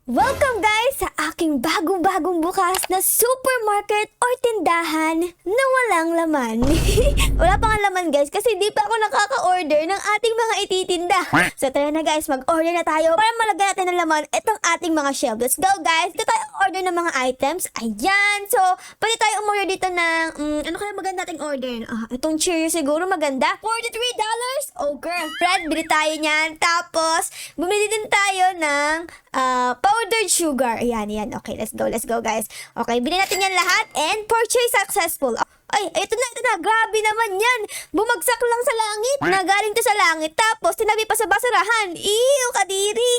Welcome guys sa aking bagong-bagong bukas na supermarket or tindahan na walang laman. Wala pa nga laman guys kasi di pa ako nakaka-order ng ating mga ititinda. So tara na guys, mag-order na tayo para malagyan natin ng laman itong ating mga shelf. Let's go guys! Dito tayo order ng mga items. Ayan! So, pwede tayo umorder dito ng, ano kaya maganda nating order? Itong Cheerios siguro maganda. $43? Oh girl! Fred, bili tayo niyan. Tapos, bumili din tayo ng powdered sugar. Ayan. Okay, let's go guys. Okay, bilhin natin yan lahat and purchase successful. Ay, ito na. Grabe naman yan. Bumagsak lang sa langit. Nagaling to sa langit. Tapos, tinabi pa sa basurahan. Ew, kadiri.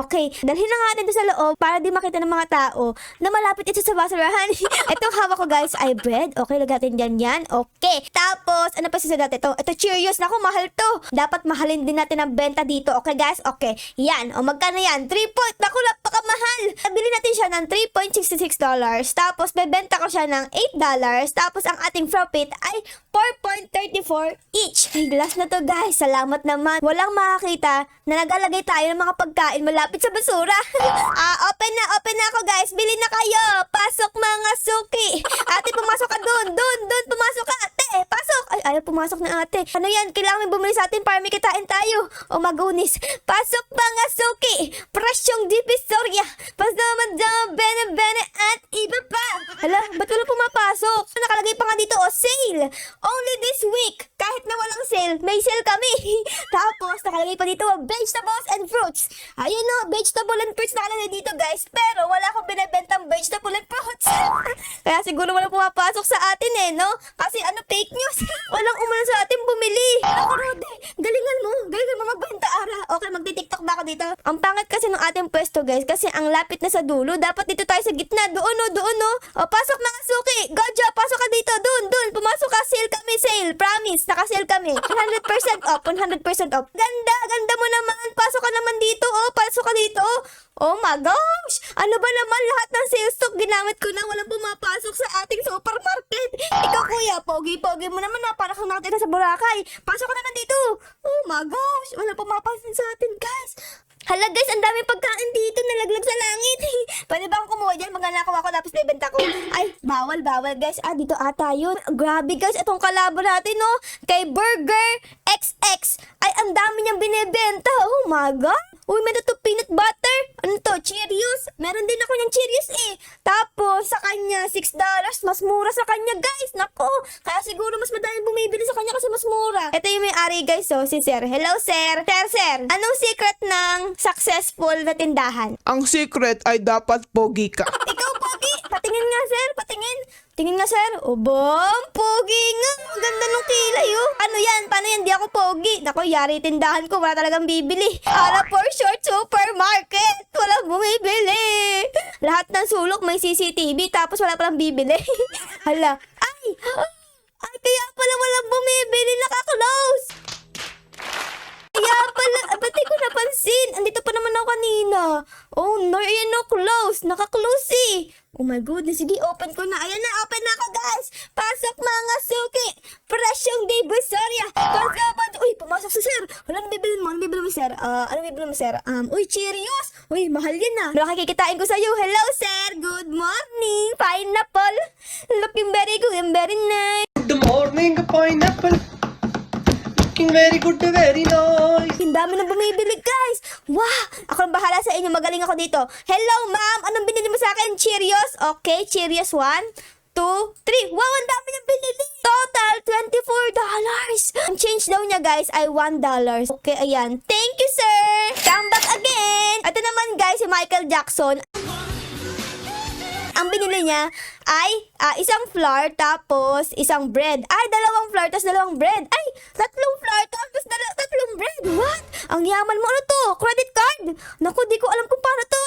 Okay, dalhin na nga natin to sa loob para di makita ng mga tao na malapit ito sa basurahan. Itong hawak ko guys ay bread. Okay, lagatin dyan yan. Okay. Tapos, ano pa siya dati? Ito Cheerios. Naku, mahal to. Dapat mahalin din natin ang benta dito. Okay guys? Okay. Yan. O, magkano yan? 3 point. Naku, napakamahal. Bili natin siya ng $3.66. Tapos, bebenta ko siya ng $8. Tapos, ang ating profit ay 4.34 each. Ay, last na to guys. Salamat naman. Walang makakita na nagalagay tayo ng mga pagkain malapit sa basura. Open na ako guys. Bili na kayo. Pasok mga suki. Ate, pumasok ka dun. Pumasok ka ate. Pasok. Ay, ayaw pumasok na ate. Ano yan? Kailangan bumili sa atin para may kitain tayo. O magunis. Pasok mga suki. Presyong divisoria. Pasok naman dyan. Bene at iba pa. Hala, ba't wala pumapasok? Nakalagay pa nga dito, sale. Only this week. Kahit na walang sale, may sale kami. Tapos, nakalagay pa dito, vegetables and fruits. Ayun no, vegetable and fruits nakalagay dito guys. Pero wala akong binibentang vegetable and fruits. Kaya siguro wala pumapasok sa atin no? Kasi fake news. Walang umano sa atin bumili. Ako, Rode, galingan mo magbenta ara. Okay, magti-tiktok ba ako dito? Ang pangit kasi ng ating pwesto guys, kasi ang lapit na sa dulo. Dapat dito tayo sa gitna. Doon no. O, pasok mga suki. Gojo, pasok ka dito. Doon. Pumasok ka. Sale kami, sale. Promise, naka-sale kami. 100% off. Ganda mo naman. Pasok ka naman dito. Pasok ka dito. Oh my gosh! Ano ba naman lahat ng sales stock ginamit ko na walang pumapasok sa ating supermarket? Ikaw kuya, pogi-pogi mo naman na para kang nakatira sa Boracay. Pasok ka naman dito. Oh my gosh! Walang pumapasok sa atin guys. Hala guys, ang daming pagkain dito nalaglag sa langit. Pwede ba akong kumuha dyan? Magnanakaw ako tapos bebenta ko. Ay, bawal guys. Dito ata yun. Grabe guys, itong kalabo natin kay Burger XX. Ay, ang dami niyang binibenta. Oh my god. Uy, meron to peanut butter. Ano to? Cheerios. Meron din ako ng Cheerios Tapos, sa kanya, $6. Mas mura sa kanya, guys. Nako. Kaya siguro mas madaming bumibili sa kanya kasi mas mura. Ito yung may-ari, guys. Si Sir. Hello, Sir. Sir. Anong secret ng successful na tindahan? Ang secret ay dapat pogi ka. Ikaw, pogi. Patingin nga, Sir. Tingin nga, Sir. Bam, pogi nga. Ang ganda nung kilay, Ano yan? Paano yan? Di ako pogi. Nako, yari tindahan ko. Wala talagang bibili. Ala, for short supermarket. Walang bumibili. Lahat ng sulok may CCTV tapos wala palang bibili. Hala. Ay, kaya pala walang bumibili. Naka-close. Kaya pala, ba't di ko napansin? Andito pa naman ako kanina. Oh no, ayan no, close. Naka-close Oh my goodness, sige, open ko na. Ayan na, open na ako guys. Pasok mga suki. Presyong divisoria. Pasok. Uy, pumasok si Sir. Ano bibili mo, Sir? Uy, Cheerios. Uy, mahal yan Malaki kikitain ko sa'yo. Hello, Sir. Good morning. Pineapple. Looking very good and very nice. Good morning, pineapple. Looking very good, very nice. Ang dami na bumibili, guys. Wow! Ako ang bahala sa inyo. Magaling ako dito. Hello, ma'am. Anong binili mo sa akin? Cheerios? Okay, Cheerios 1, 2, 3. Wow, ang dami niyang binili. Total, $24. Ang change daw niya, guys, ay $1. Okay, ayan. Thank you, sir. Come back again. Ito naman, guys, si Michael Jackson. Ang binili niya ay isang flour tapos isang bread. Ay, dalawang flour tapos dalawang bread. Ay, tatlong flour tapos tatlong bread. What? Ang yaman mo. Ano to? Credit card? Naku, di ko alam kung paano to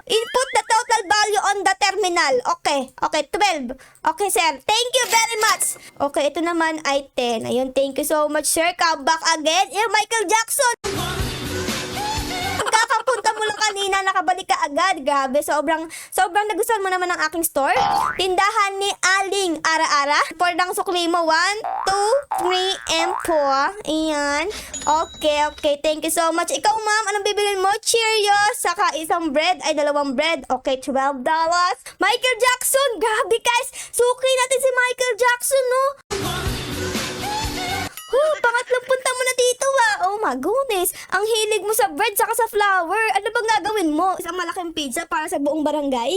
input the total value on the terminal. Okay, 12. Okay, sir. Thank you very much. Okay, ito naman ay 10. Ayun, thank you so much, sir. Come back again. Michael Jackson. Kakapunta mo lang kanina, nakabalik ka agad. Grabe, sobrang sobrang nagustuhan mo naman ng aking store. Tindahan ni Aling Ara-Ara. For ng sukli mo, 1, 2, 3, and 4. Ayan. Okay. Thank you so much. Ikaw, ma'am, anong bibilin mo? Cheerios, saka isang bread, ay dalawang bread. Okay, $12. Michael Jackson, grabe guys. Suki natin si Michael Jackson, no? Pangatlong punta mo na dito Oh my goodness. Ang hilig mo sa bread saka sa flour. Ano bang gagawin mo? Isang malaking pizza para sa buong barangay?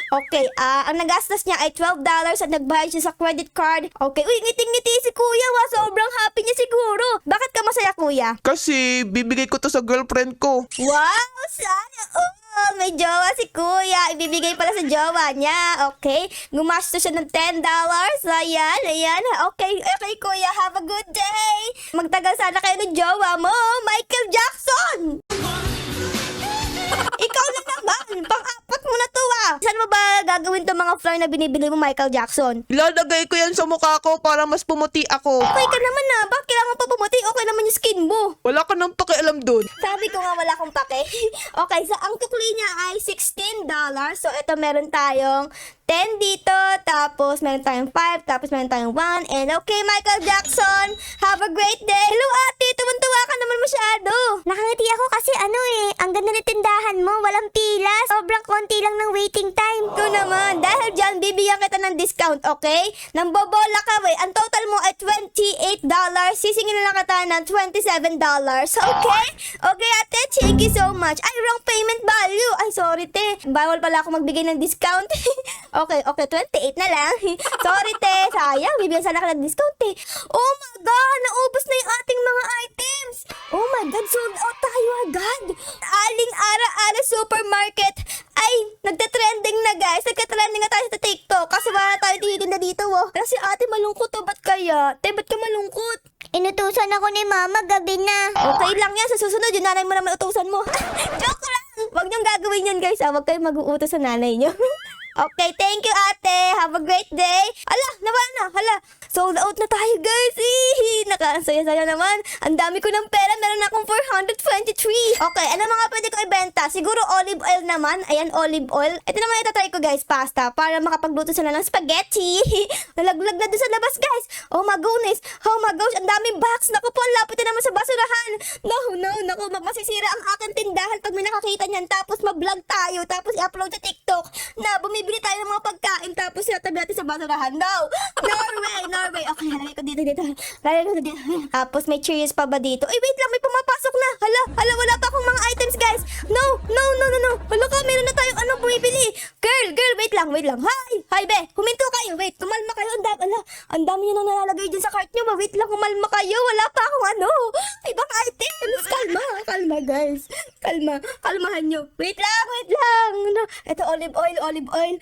Okay, ang nagastos niya ay $12 at nagbayad siya sa credit card. Okay, uy, ngiting-ngiti si kuya sobrang happy niya siguro. Bakit ka masaya kuya? Kasi bibigay ko to sa girlfriend ko. Wow, sana may jowa si kuya. Ibibigay pala sa jowa niya. Okay, gumastos siya ng $10. Ayan. Okay, kuya, have a good day. Magtagal sana kayo ng jowa mo, Michael Jackson. Ikaw na naman, pang-apat mo na to Saan mo ba gagawin to mga flower na binibili mo, Michael Jackson? Ilalagay ko yan sa mukha ko para mas pumuti ako. Okay ka naman bakit kailangan pa pumuti? Okay naman yung skin mo. Wala ka nang pakialam dun. Sabi ko nga wala akong pake. Okay, so ang tukli niya ay $16. So ito meron tayong 10 dito, tapos meron tayong 5, tapos meron tayong 1. And okay, Michael Jackson, have a great day. Hello ate, tuwan-tuwa ka naman masyado. Nakangiti ako kasi ang ganda ng tindahan mo, walang pila. Sobrang konti lang ng waiting time. Ito naman, dahil dyan, bibigyan kita ng discount, okay? Nambobola ka, ang total mo ay $28. Sisingin na lang kita ng $27. Okay? Okay ate, thank you so much. Ay, wrong payment value. Ay, sorry te. Bawal pala ako magbigay ng discount. Okay, 28 na lang. Sorry te, sayang. Bibigyan sana ka ng discount te. Oh my God, naubos na yung ating mga items. Oh my God, sold out tayo agad. Aling Ara-Ara Supermarket ay nagte-trending na guys. Nagka-trending na tayo sa TikTok kasi wala na tayo tinitinda dito Kasi ate malungkot ba't kaya? Te, ba't ka malungkot? Inutusan ako ni mama gabi na. Okay lang yan, sa susunod yung nanay mo naman utusan mo. Joke lang. Huwag niyong gagawin yan guys Huwag kayong mag-uutos sa nanay niyo. Okay, thank you ate. Have a great day. Nawala na. Sold out na tayo guys. Nakasaya-saya naman. Ang dami ko ng pera. Meron akong 423. Okay, ano mga pwede ko ibenta? Siguro olive oil naman. Ayan, olive oil. Ito naman itatry ko guys, pasta. Para makapagluto sila ng spaghetti. Nalaglag na doon sa labas guys. Oh my goodness. Oh my gosh, ang daming box. Naku po, ang lapit na naman sa basurahan. Naku, masisira ang aking tindahan pag may nakakita niyan. Tapos mag-vlog tayo. Tapos i-upload sa TikTok. Bumibili tayo ng mga pagkain tapos sinatabi natin sa basurahan. No! Norway. Okay, halagay ko dito. Tapos may Cheerios pa ba dito? Ay, wait lang, may pumapasok na. Hala, wala pa akong mga items, guys. No. Hala ka, meron na tayong bumibili. Girl, wait lang. Hi, be. Huminto kayo. Wait, kumalma kayo. Ang dami nyo nang nalalagay dyan sa cart nyo. Wait lang, kumalma kayo. Wala pa akong ibang items. Kalma, guys. Kalmahan nyo. Wait lang. Ito, olive oil.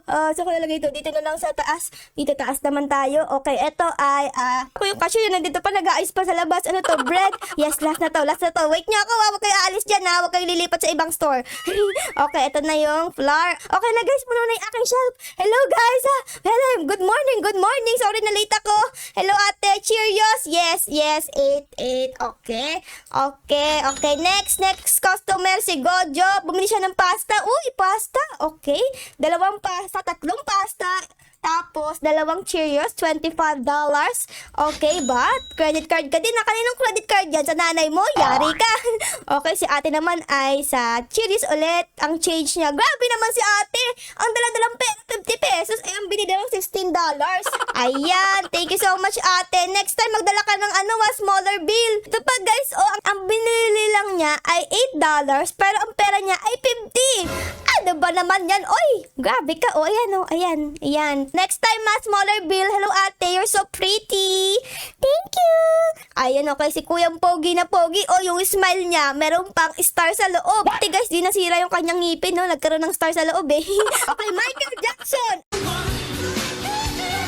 Saan ko nalagay ito? Dito na lang sa taas. Dito taas naman tayo. Okay, ito ay, ako yung cashier yun, nandito pa, nag-aayos pa sa labas. Ano to? Bread? Yes, last na to. Wait nyo ako, huwag kayo aalis dyan huwag kayo lilipat sa ibang store. Okay, ito na yung flour. Okay na guys, puno na yung aking shelf. Hello guys, hello, good morning. Sorry na late ako. Hello ate, Cheerios. Yes, 8. Okay, next customer si Gojo. Bumili siya ng pasta. Uy, pasta. Okay, 2 pasta, 3 pasta. Tapos, 2 Cheerios, $25. Okay, but credit card ka din. Kaninong credit card yan? Sa nanay mo? Yari ka. Okay, si ate naman ay sa Cheerios ulit. Ang change niya. Grabe naman si ate. Ang dala-dalang pera, 50 pesos. Ay, ang binili lang $16. Ayan. Thank you so much, ate. Next time, magdala ka ng smaller bill. Ito pa, guys. Ang binili lang niya ay $8. Pero ang pera niya ay 50. Ano ba naman yan? Oy, grabe ka. Ayan. Next time, smaller bill. Hello, ate. You're so pretty. Thank you. Ayan, okay. Si Kuyang Pogi na Pogi. Yung smile niya, meron pang star sa loob. Ate, guys, di nasira yung kanyang ngipin, Nagkaroon ng star sa loob, Okay, Michael Jackson.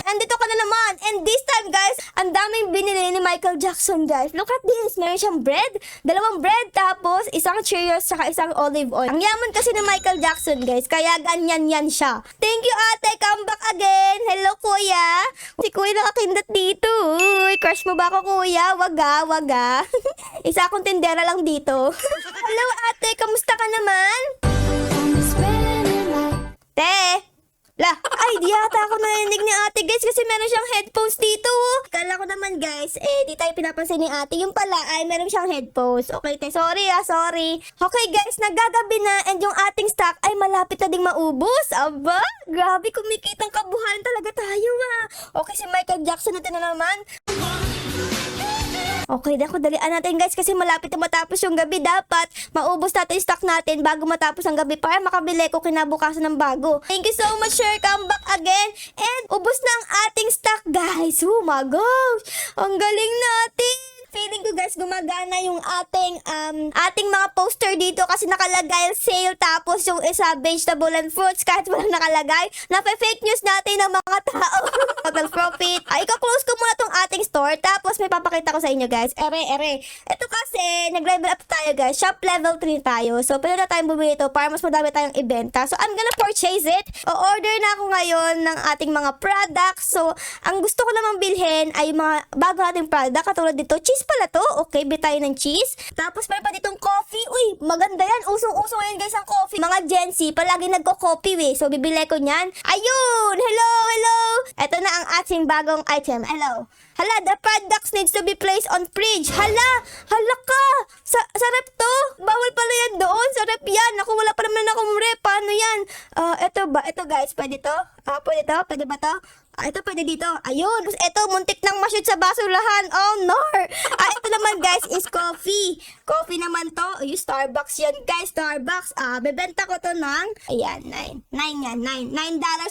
Andito ka na naman. And this time, guys, ang daming binili ni Michael Jackson, guys. Look at this. Meron siyang bread. 2 bread, tapos isang Cheerios, saka isang olive oil. Ang yaman kasi ni Michael Jackson, guys. Kaya ganyan yan siya. Thank you, ate. Come back again. Hello, kuya. Si kuya nakakindat dito. Uy, crush mo ba ako, kuya? Waga. Isa akong tindera lang dito. Hello, ate. Kamusta ka naman? pala ako narinig ni ate guys kasi meron siyang headphones dito. Kala ko naman guys, di tayo pinapansin ni ate. Yung pala ay meron siyang headphones. Okay, sorry. Okay guys, naggagabi na and yung ating stock ay malapit na ding maubos. Aba, grabe kumikitang kabuhayan talaga tayo Okay, si Michael Jackson natin na naman. Okay, dalian natin guys kasi malapit na matapos yung gabi. Dapat maubos natin yung stock natin bago matapos ang gabi para makabili ko kinabukasan ng bago. Thank you so much, sir. Come back again. And ubos na ang ating stock, guys. Oh my gosh. Ang galing natin. Feeling ko guys gumagana yung ating mga poster dito kasi nakalagay sale tapos yung isa vegetable and fruits kahit walang nakalagay. Nape-fake news natin ng mga tao. Total profit. Ika-close ko muna tong ating store tapos may papakita ko sa inyo guys. Ere. Ito kasi nag-level up tayo guys. Shop level 3 tayo. So pwede na tayong bumili ito para mas madami tayong ibenta. So I'm gonna purchase it. O-order na ako ngayon ng ating mga products. So ang gusto ko namang bilhin ay yung mga bago nating product katulad dito. Cheese pala to. Okay, bili tayo ng cheese. Tapos meron pa ditong coffee. Uy, maganda yan. Usong-usong ngayon guys ang coffee. Mga Gen Z, palagi nagko-coffee So, bibili ko niyan. Ayun! Hello! Ito na ang ating bagong item. Hello. Hala, the products needs to be placed on fridge. Hala ka! Sa rep to? Bawal pala yan doon. Sa rep yan. Naku, wala pa naman akong rep. Paano yan? Ito ba? Ito guys, pwede to? Pwede to? Pwede ba to? Ito pwede dito. Ayun. Ito, muntik nang ma-shoot sa basurahan. Oh, no. Ito naman, guys, is coffee. Coffee naman to. Yung Starbucks yan, guys. Starbucks. Bebenta ko to ng, ayan, $9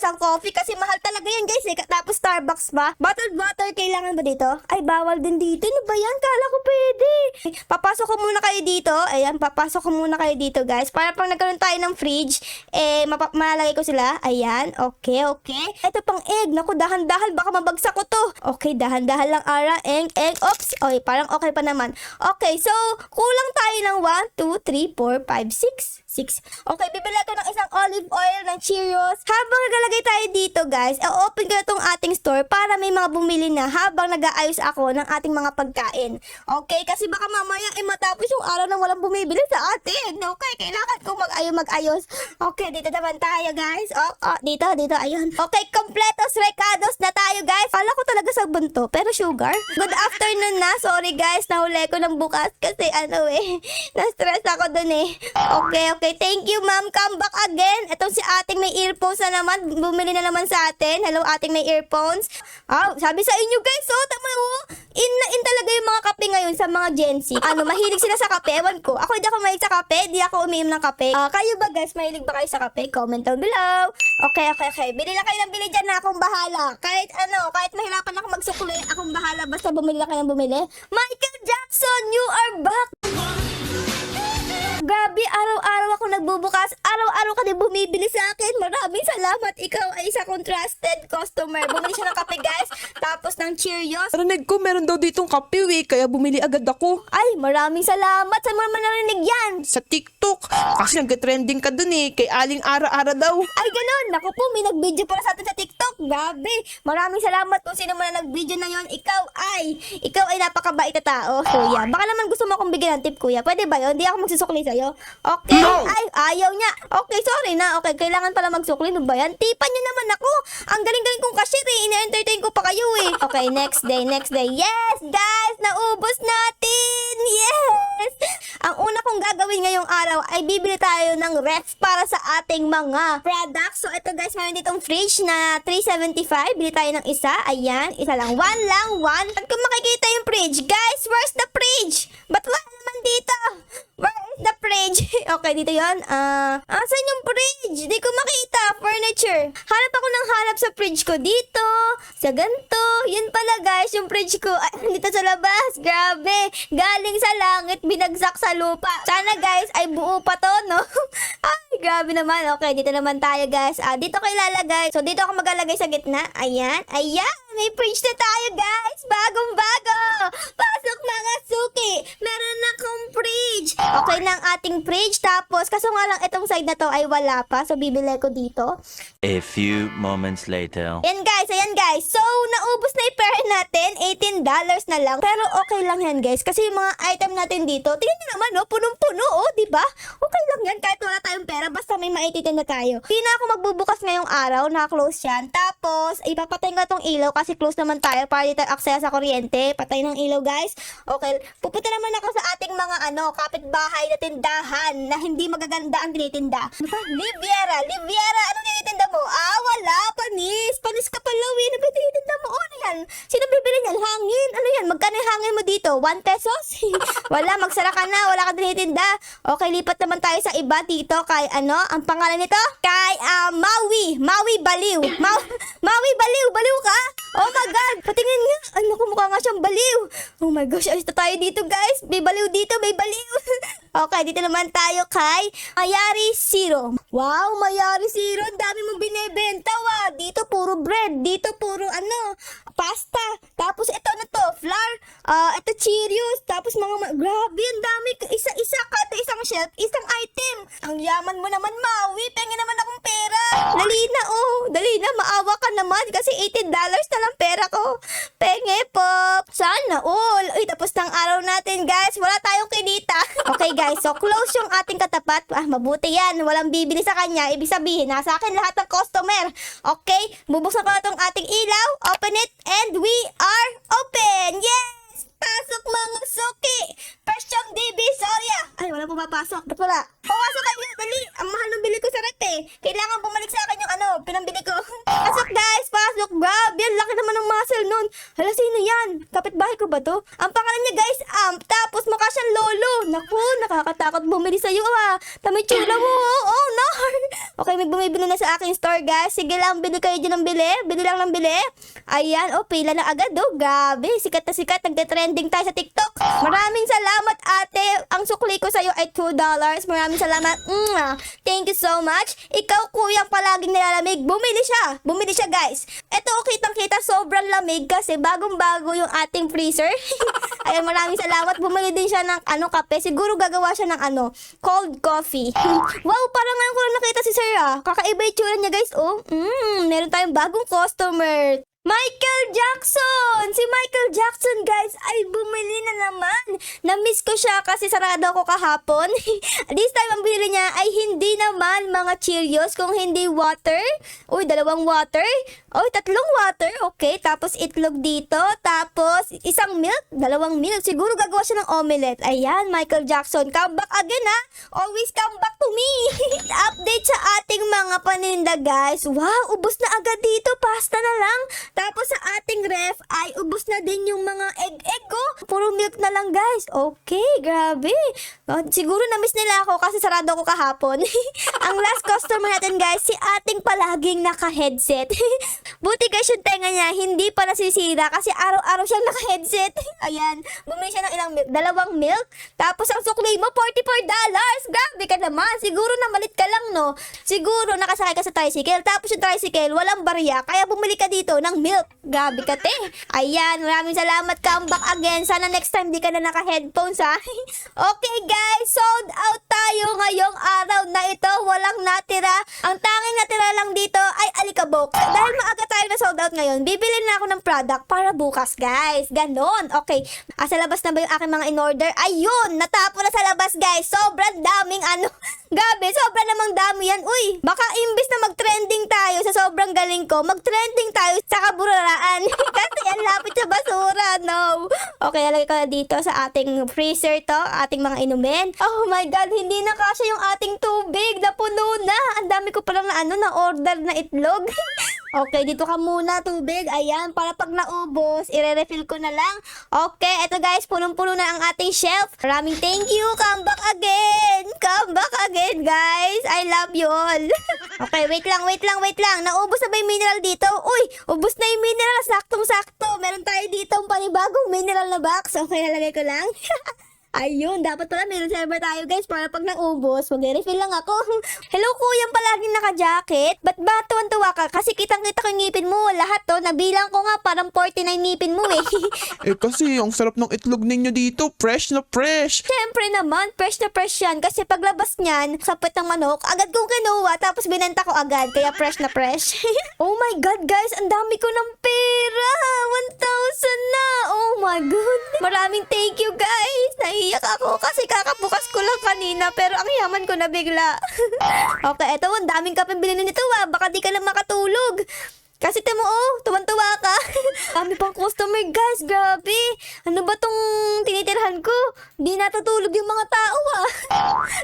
ang coffee kasi mahal talaga yan, guys. Tapos Starbucks ba? Bottled water, kailangan ba dito? Ay, bawal din dito. Ano ba yan? Kala ko pwede. Papasok ko muna kayo dito. Ayan, papasok ko muna kayo dito, guys. Para pag nagkaroon tayo ng fridge, malalagay ko sila. Ayan. Okay. Ito pang egg. Naku, dahan-dahan, baka mabagsak ko to. Okay, dahan-dahan lang, Ara. Egg. Oops. Okay, parang okay pa naman. Okay, so, kulang tayo ng 1, 2, 3, 4, 5, 6. Okay, bibili ko ng isang olive oil ng Cheerios. Habang naglalagay tayo dito, guys, open ko na tong ating store para may mga bumili na habang nag-aayos ako ng ating mga pagkain. Okay, kasi baka mamaya matapos yung araw na walang bumibili sa atin. Okay, kailangan ko mag-ayos. Okay, dito naman tayo, guys. Dito, ayun. Okay, completos recados na tayo, guys. Kala ko talaga sa bunto, pero sugar. Good afternoon na. Sorry, guys. Nahuli ko ng bukas kasi na-stress ako dun Okay. Thank you, ma'am. Come back again. Itong si ating may earphones na naman. Bumili na naman sa atin. Hello, ating may earphones. Sabi sa inyo, guys, tama in talaga yung mga kape ngayon sa mga Gen Z. Mahilig sila sa kape. Ewan ko. Ako hindi ako mahilig sa kape. Di ako umiinom ng kape. Kayo ba, guys? Mahilig ba kayo sa kape? Comment down below. Okay. Bili lang kayo ng bili dyan na akong bahala. Kahit mahirapan ako magsukli, akong bahala. Basta bumili lang kayo ng bumili. Michael Jackson, you are back! Grabe, araw-araw ako nagbubukas. Araw-araw ka din bumibili sa akin. Maraming salamat. Ikaw ay isa kong trusted customer. Bumili siya ng kape, guys. Tapos ng Cheerios. Narinig ko meron daw ditong kape kaya bumili agad ako. Ay, maraming salamat. Saan mo naman narinig yan? Sa TikTok. Kasi nag-trending ka dun kay Aling Ara-Ara daw. Ay, ganun. Naku po, may nag-video para sa atin sa TikTok. Grabe. Maraming salamat kung sino man na nag-video na yon. Ikaw ay napakabait na tao, kuya. Baka naman gusto mo akong bigyan ng tip, kuya. Pwede ba yun? Hindi ako magsusukli sa'yo. Okay. No! Ay, ayaw niya. Okay, sorry na. Okay, kailangan pala magsukli. Ano ba yan? Tipan niyo naman ako. Ang galing-galing kong cashier Ina-entertain ko pa kayo Okay, next day. Yes, guys! Naubos natin! Yes! Ang una kong gagawin ngayong araw ay bibili tayo ng ref para sa ating mga products. So, ito guys, meron ditong fridge na $3.75. Bili tayo ng isa. Ayan, isa lang. One. At kung makikita yung fridge, guys, where's the fridge? Ba't wala naman dito? Where is the fridge? Okay, dito yon. Saan yung fridge? Di ko makita. Furniture. Hanap ako ng hanap sa fridge ko. Dito. Sa ganito. Yun pala guys, yung fridge ko. Ay, dito sa labas. Grabe. Galing sa langit, binagsak sa lupa. Sana guys, ay buo pa to, no? Ay, grabe naman. Okay, dito naman tayo guys. Dito ko ilalagay. So, dito ako maglalagay sa gitna. Ayan. May fridge na tayo guys. Bagong-bago. Pasok mga suki. Meron akong fridge. Okay na ang ating fridge. Tapos, kaso nga lang itong side na to ay wala pa. So, bibili ko dito. A few moments later. Ayan guys. So, naubos na yung pera natin. $18 na lang. Pero okay lang yan guys. Kasi yung mga item natin dito, tingnan nyo naman, punong-puno, diba? Okay lang yan kahit wala tayong pera. Basta may maraming maititinda tayo. Hindi na ako magbubukas ngayong araw, naka-close yan. Tapos, ipapatay nga tong ilaw kasi close naman tayo para di tayo aksaya sa kuryente. Patay ng ilaw, guys. Okay, pupunta naman ako sa ating mga kapitbahay na tindahan na hindi magaganda ang tinitinda. Ano ba? Liviera, anong tinitinda mo? Wala, panis ka pala, ano ba tinitinda mo? Ano yan? Sino bibili niyan? Hangin? Ano yan? Magkano yung hangin mo dito? 1 pesos? Wala, magsara ka na, wala ka tinitinda. Okay, lipat naman tayo sa iba dito kay ang pangalan nito? Kay Maui Baliw. Maui Baliw ka? Oh my God, patingin nga. Ano, mukha nga siyang baliw. Oh my gosh, ayos na tayo dito, guys. May baliw dito, may baliw. Okay, dito naman tayo kay Mayari Zero. Wow, Mayari Zero, ang dami mong binebenta, Dito puro bread, dito puro pasta. Tapos ito flour. Ito Cheerios. Tapos grabe, ang dami. Isa-isa kada isang shelf, isang item. Ang yaman mo naman, Maui. Pengi naman akong pera. Dali na, maawa ka naman kasi $18 na lang pera ko. Penge po. Sana all. Uy, tapos ng araw natin, guys. Wala tayong kinita. Okay, guys. So, close yung ating katapat. Mabuti yan. Walang bibili sa kanya. Ibig sabihin, nasa akin lahat ng customer. Okay? Bubuksan ko na itong ating ilaw. Open it. And we are open. Yes! Pasok mga suki! Persyong DB, Soria! Ay, wala pumapasok. Ba't wala? Pawasok kayo, dali! Ang mahal ng bili ko sa rep Kailangan bumalik sa akin yung pinambili ko. Pasok guys, pasok! Grabe, ang laki naman ng muscle nun. Hala, sino yan? Kapitbahay ko ba to? Ang pangalan niya guys, tapos mukha siyang lolo. Naku, nakakatakot bumili sa'yo Tamay tsura mo, oh no! Okay, may bumibili na sa aking store guys. Sige lang, bili kayo dyan ng bili. Bili lang ng bili. Ayan, pila na agad Grabe, sikat na sikat. Nagte-trending tayo sa TikTok. Maraming salamat ate. Ang sukli ko sa'yo ay $2. Maraming salamat. Thank you so much. Ikaw kuyang palaging nilalamig. Bumili siya guys. Ito kitang-kita sobrang lamig kasi bagong-bago yung ating freezer. Ayan, maraming salamat. Bumili din siya ng kape. Siguro gagawa siya ng cold coffee. Wow, parang ngayon ko lang nakita si sir Kakaiba yung tsura niya guys. Meron tayong bagong customer. Michael Jackson! Si Michael Jackson, guys, ay bumili na naman. Na-miss ko siya kasi sarado ako kahapon. This time, ang binili niya ay hindi naman mga Cheerios, kung hindi water. Uy, 2 water. Uy, 3 water. Okay, tapos itlog dito. Tapos, isang milk, 2 milk. Siguro gagawa siya ng omelette. Ayan, Michael Jackson. Come back again, Always come back to me. Update sa ating mga paninda, guys. Wow, ubos na agad dito. Pasta na lang. Tapos sa ating ref ay ubos na din yung mga egg ko. Puro milk na lang guys. Okay, grabe. Siguro na-miss nila ako kasi sarado ako kahapon. Ang last customer natin guys, si ating palaging naka-headset. Buti guys yung tenga niya, hindi pa nasisira kasi araw-araw siyang naka-headset. Ayan, bumili siya ng ilang milk, 2 milk. Tapos ang sukli mo, $44. Grabe ka naman. Siguro namalit ka lang, no? Siguro nakasakay ka sa tricycle. Tapos yung tricycle, walang barya. Kaya bumili ka dito ng milk. Grabe ka, te. Ayan, maraming salamat. Come back again. Sana next time di ka na naka-headphones, Okay, guys. Sold out tayo ngayong araw na ito. Walang natira. Ang tanging natira lang dito ay alikabok. Dahil maaga tayo na sold out ngayon, bibili na ako ng product para bukas, guys. Ganon. Okay. Sa labas na ba yung aking mga in-order? Ayun, natapo na sa labas, guys. Sobrang daming Gabi, sobrang namang dami yan. Uy, baka imbis na mag-trending tayo sa sobrang galing ko, mag-trending tayo sa kaburaraan. Kasi ang lapit sa basura, no? Okay, lalagay ko na dito sa ating freezer to, ating mga inumin. Oh my God, hindi na kasya yung ating tubig. Napuno na. Ang dami ko palang na-order na itlog. Okay, dito ka muna, tubig. Ayan, para pag naubos, i-refill ko na lang. Okay, eto guys, punong-puno na ang ating shelf. Maraming thank you. Come back again. Come back again, guys. I love you all. Okay, wait lang. Naubos na ba yung mineral dito? Uy, ubos na yung mineral. Saktong-sakto. Meron tayo dito ang panibagong mineral na box. Okay, nalagay ko lang. Ayun, dapat pala may reserva tayo guys para pag naubos, mag-refill lang ako. Hello kuyang palaging naka-jacket. Ba't ba tuwan-tuwa ka? Kasi kitang-kita ko yung ngipin mo. Lahat to, nabilang ko nga parang 49 ngipin mo Kasi ang sarap ng itlog ninyo dito. Fresh na fresh. Siyempre naman, fresh na fresh yan. Kasi paglabas niyan, sapit ng manok, agad kong kinuha tapos binenta ko agad. Kaya fresh na fresh. Oh my God guys, ang dami ko ng pera. 1,000 na. Oh my God. Maraming thank you guys. naiiyak ako kasi kakabukas ko lang kanina pero ang yaman ko na bigla. Okay, eto, ang daming kapeng binili nito baka di ka lang makatulog. Kasi tamo, tuwan-tuwa ka. Dami pang customer, guys. Grabe. Ano ba tong tinitirhan ko? Di natutulog yung mga tao,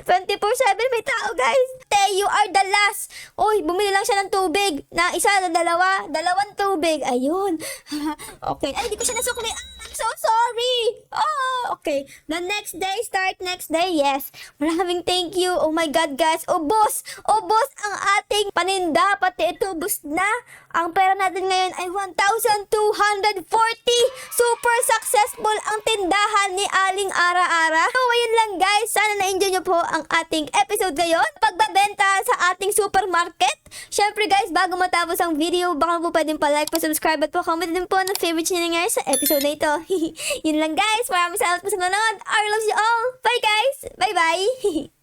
24/7 may tao, guys. Te, you are the last. Oy, bumili lang siya ng tubig. Na isa, na dalawa. Dalawang tubig. Ayun. Okay. Ay, di ko siya nasukli. I'm so sorry. Oh, okay. The next day, start next day. Yes. Maraming thank you. Oh my God, guys. Ubos ang ating paninda. Pati ito, ubos na. Ang pera natin ngayon ay 1,240. Super successful ang tindahan ni Aling Ara-Ara. So, ayun lang guys. Sana na-enjoy nyo po ang ating episode ngayon. Pagbabenta sa ating supermarket. Syempre guys, bago matapos ang video, baka po pwedeng pa-like, pa-subscribe at pa-comment din po ng favorite nyo nangyari sa episode na ito. Yun lang guys. Maraming salamat po sa nanonood. I love you all. Bye guys. Bye-bye.